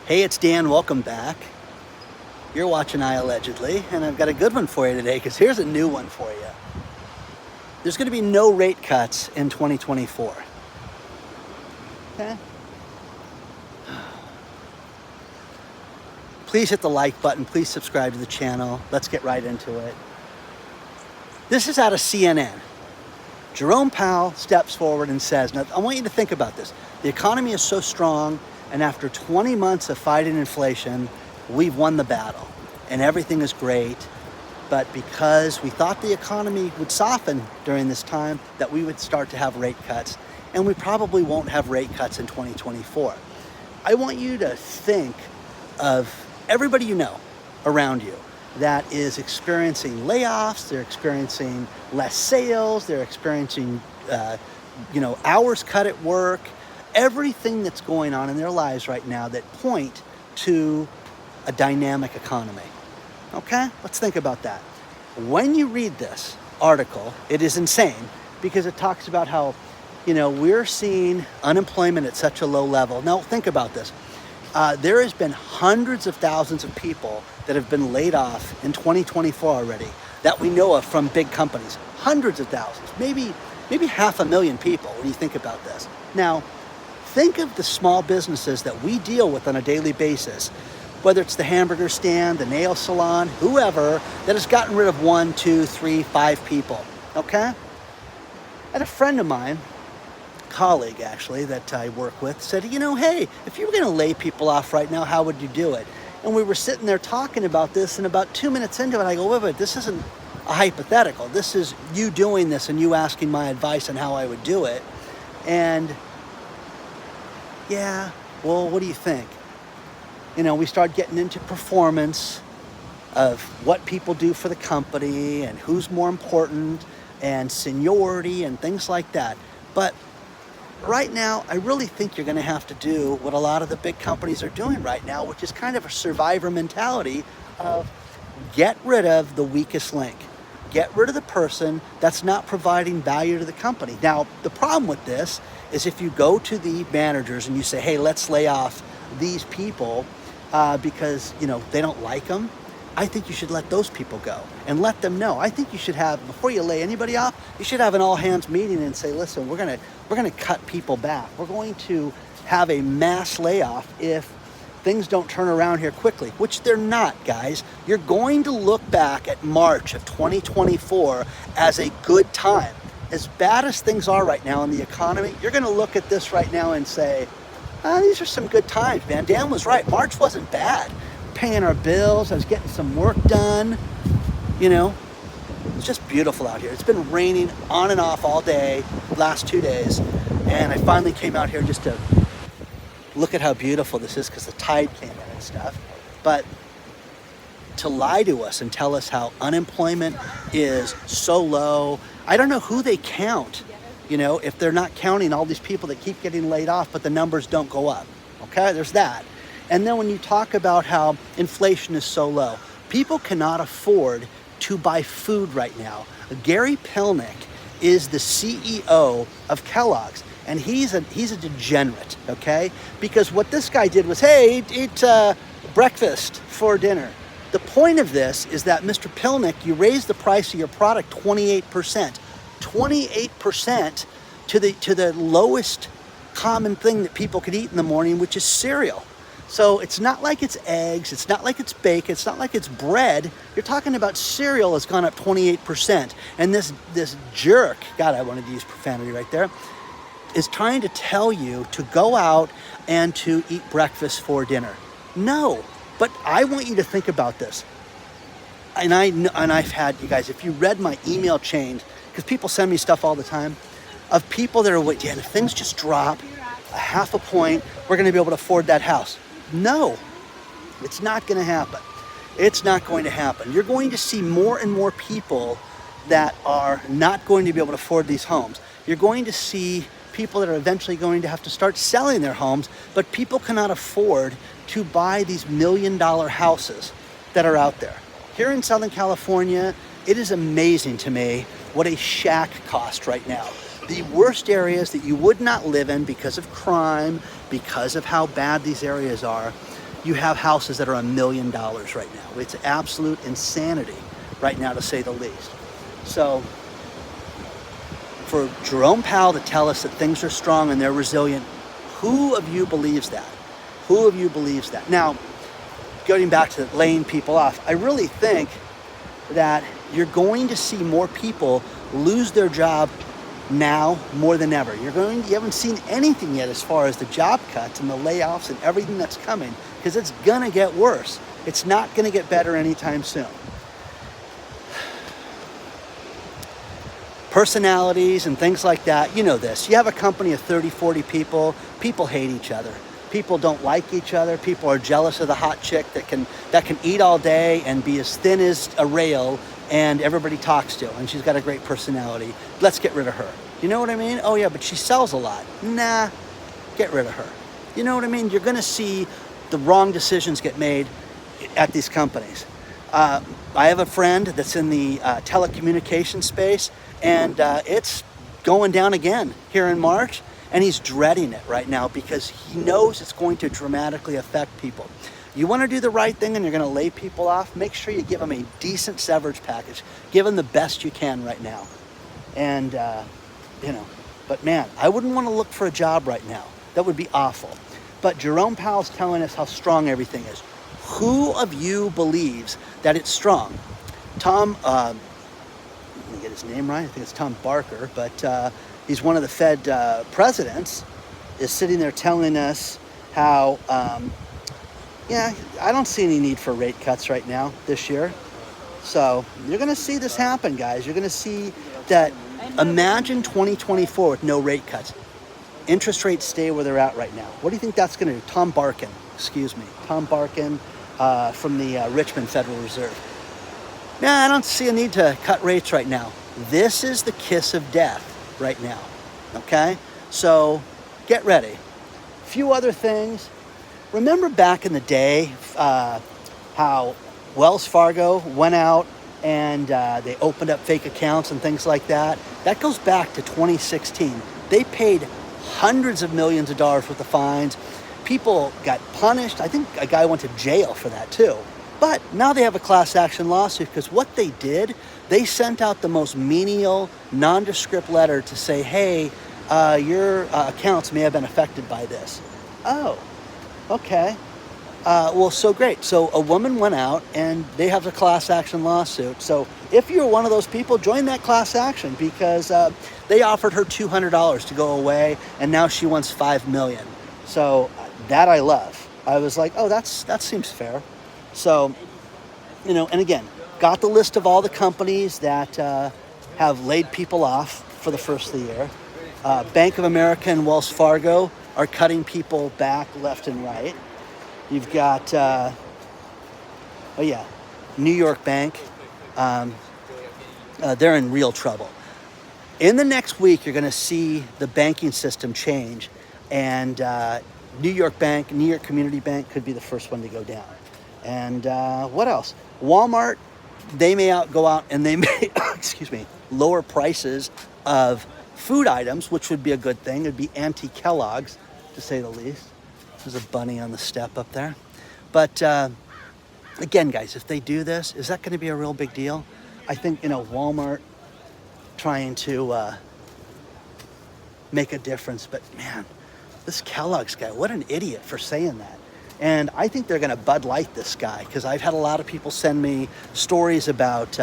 Hey, it's Dan. Welcome back. You're watching iAllegedly, and I've got a good one for you today because here's a new one for you. There's going to be no rate cuts in 2024. Okay? Please hit the like button. Please subscribe to the channel. Let's get right into it. This is out of CNN. Jerome Powell steps forward and says, now I want you to think about this. The economy is so strong, and after 20 months of fighting inflation, we've won the battle and everything is great. But because we thought the economy would soften during this time, that we would start to have rate cuts, and we probably won't have rate cuts in 2024. I want you to think of everybody you know around you that is experiencing layoffs, they're experiencing less sales, they're experiencing hours cut at work, everything that's going on in their lives right now that point to a dynamic economy. Okay, let's think about that. When you read this article, it is insane because it talks about how, we're seeing unemployment at such a low level. Now think about this. There has been hundreds of thousands of people that have been laid off in 2024 already that we know of from big companies. Hundreds of thousands, maybe 500,000 people when you think about this. Now, think of the small businesses that we deal with on a daily basis, whether it's the hamburger stand, the nail salon, whoever, that has gotten rid of 1, 2, 3, 5 people, okay? I had a friend of mine, colleague actually, that I work with, said, hey, if you were going to lay people off right now, how would you do it? And we were sitting there talking about this, and about 2 minutes into it, I go, wait, this isn't a hypothetical. This is you doing this and you asking my advice on how I would do it. And yeah, well, what do you think? We start getting into performance of what people do for the company and who's more important and seniority and things like that. But right now, I really think you're going to have to do what a lot of the big companies are doing right now, which is kind of a survivor mentality of get rid of the weakest link. Get rid of the person that's not providing value to the company. Now, the problem with this is if you go to the managers and you say, hey, let's lay off these people because, they don't like them, I think you should let those people go and let them know. I think you should have, before you lay anybody off, you should have an all-hands meeting and say, listen, we're gonna cut people back. We're going to have a mass layoff if things don't turn around here quickly, which they're not, guys. You're going to look back at March of 2024 as a good time. As bad as things are right now in the economy, you're gonna look at this right now and say, these are some good times, man. Dan was right. March wasn't bad. Paying our bills, I was getting some work done. It's just beautiful out here. It's been raining on and off all day, last 2 days, and I finally came out here just to look at how beautiful this is because the tide came in and stuff. But to lie to us and tell us how unemployment is so low, I don't know who they count, if they're not counting all these people that keep getting laid off, but the numbers don't go up. Okay, there's that. And then when you talk about how inflation is so low, people cannot afford to buy food right now. Gary Pilnick is the CEO of Kellogs, and he's a degenerate, okay? Because what this guy did was, hey, eat breakfast for dinner. The point of this is that, Mr. Pilnick, you raised the price of your product 28%. 28% to the lowest common thing that people could eat in the morning, which is cereal. So it's not like it's eggs, it's not like it's bacon, it's not like it's bread. You're talking about cereal has gone up 28%. And this jerk, God, I wanted to use profanity right there, is trying to tell you to go out and to eat breakfast for dinner. No, but I want you to think about this. And I've had, you guys, if you read my email chain, because people send me stuff all the time, of people that are, wait, Dan, if things just drop a half a point, we're going to be able to afford that house. No, it's not going to happen. It's not going to happen. You're going to see more and more people that are not going to be able to afford these homes. You're going to see people that are eventually going to have to start selling their homes, but people cannot afford to buy these $1 million houses that are out there. Here in Southern California, it is amazing to me what a shack costs right now. The worst areas that you would not live in because of crime, because of how bad these areas are you have houses that are $1 million right now. It's absolute insanity right now, to say the least. So for Jerome Powell to tell us that things are strong and they're resilient, who of you believes that? Who of you believes that? Now, going back to laying people off, I really think that you're going to see more people lose their job now more than ever. You haven't seen anything yet as far as the job cuts and the layoffs and everything that's coming, because it's gonna get worse. It's not gonna get better anytime soon. Personalities and things like that, you know this. You have a company of 30, 40 people, people hate each other. People don't like each other. People are jealous of the hot chick that can eat all day and be as thin as a rail and everybody talks to, and she's got a great personality. Let's get rid of her. You know what I mean? Oh yeah, but she sells a lot. Nah, get rid of her. You know what I mean? You're gonna see the wrong decisions get made at these companies. I have a friend that's in the telecommunications space, and it's going down again here in March. And he's dreading it right now because he knows it's going to dramatically affect people. You want to do the right thing and you're going to lay people off, make sure you give them a decent severance package. Give them the best you can right now. And, but man, I wouldn't want to look for a job right now. That would be awful. But Jerome Powell's telling us how strong everything is. Who of you believes that it's strong? Tom, let me get his name right. I think it's Tom Barker, but he's one of the Fed presidents, is sitting there telling us how, I don't see any need for rate cuts right now this year. So you're going to see this happen, guys. You're going to see that. Imagine 2024 with no rate cuts. Interest rates stay where they're at right now. What do you think that's going to do? Tom Barkin from the Richmond Federal Reserve. I don't see a need to cut rates right now. This is the kiss of death right now, okay? So get ready. A few other things. Remember back in the day how Wells Fargo went out and they opened up fake accounts and things like that? That goes back to 2016. They paid hundreds of millions of dollars worth of fines. People got punished. I think a guy went to jail for that too. But now they have a class action lawsuit because what they did, they sent out the most menial, nondescript letter to say, hey, your accounts may have been affected by this. Oh, okay. Well, so great. So a woman went out and they have a class action lawsuit. So if you're one of those people, join that class action because they offered her $200 to go away and now she wants $5 million. So that I love. I was like, oh, that seems fair. So, and again, got the list of all the companies that have laid people off for the first of the year. Bank of America and Wells Fargo are cutting people back left and right. You've got, New York Bank. They're in real trouble. In the next week, you're going to see the banking system change, and New York Community Bank could be the first one to go down. And what else? Walmart, they may go out and they may, lower prices of food items, which would be a good thing. It'd be anti-Kellogs, to say the least. There's a bunny on the step up there. But again, guys, if they do this, is that going to be a real big deal? I think, Walmart trying to make a difference. But man, this Kellogg's guy, what an idiot for saying that. And I think they're going to Bud Light this guy because I've had a lot of people send me stories about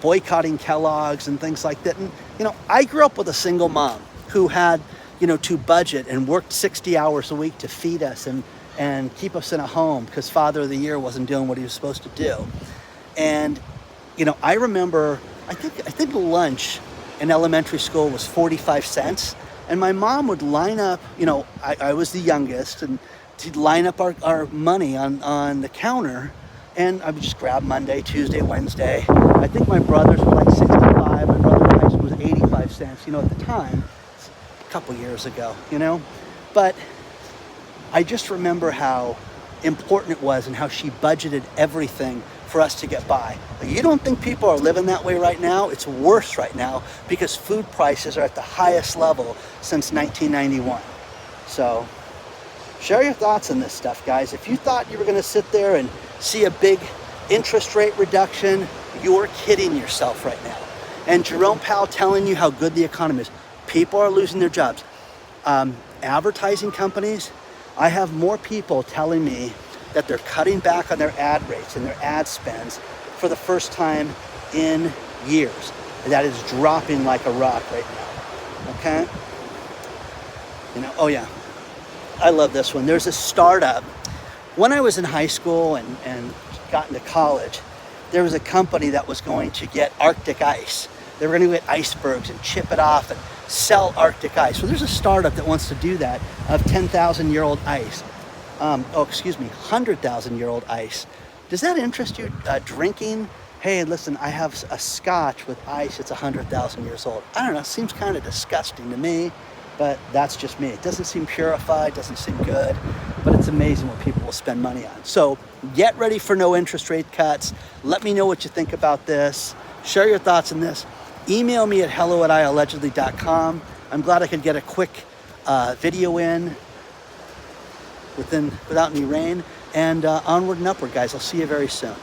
boycotting Kellogg's and things like that. And, I grew up with a single mom who had, to budget and worked 60 hours a week to feed us and keep us in a home because Father of the Year wasn't doing what he was supposed to do. And, I remember, I think lunch in elementary school was 45 cents. And my mom would line up, I was the youngest, and she'd line up our money on the counter, and I would just grab Monday, Tuesday, Wednesday. I think my brothers were like 65. My brother in high school was 85 cents, at the time, a couple years ago, But I just remember how important it was and how she budgeted everything for us to get by. You don't think people are living that way right now? It's worse right now because food prices are at the highest level since 1991. So Share your thoughts on this stuff, guys. If you thought you were going to sit there and see a big interest rate reduction, you're kidding yourself right now. And Jerome Powell telling you how good the economy is. People are losing their jobs. Advertising companies, I have more people telling me that they're cutting back on their ad rates and their ad spends for the first time in years. That is dropping like a rock right now, okay? You know, oh yeah, I love this one. There's a startup. When I was in high school and got into college, there was a company that was going to get Arctic ice. They were going to get icebergs and chip it off and sell Arctic ice. So there's a startup that wants to do that of 10,000-year-old ice. 100,000-year-old ice. Does that interest you? Drinking? Hey, listen, I have a scotch with ice. It's 100,000 years old. I don't know. It seems kind of disgusting to me, but that's just me. It doesn't seem purified. Doesn't seem good, but it's amazing what people will spend money on. So get ready for no interest rate cuts. Let me know what you think about this. Share your thoughts on this. Email me at hello@iallegedly.com. I'm glad I could get a quick video in without any rain. And onward and upward, guys. I'll see you very soon.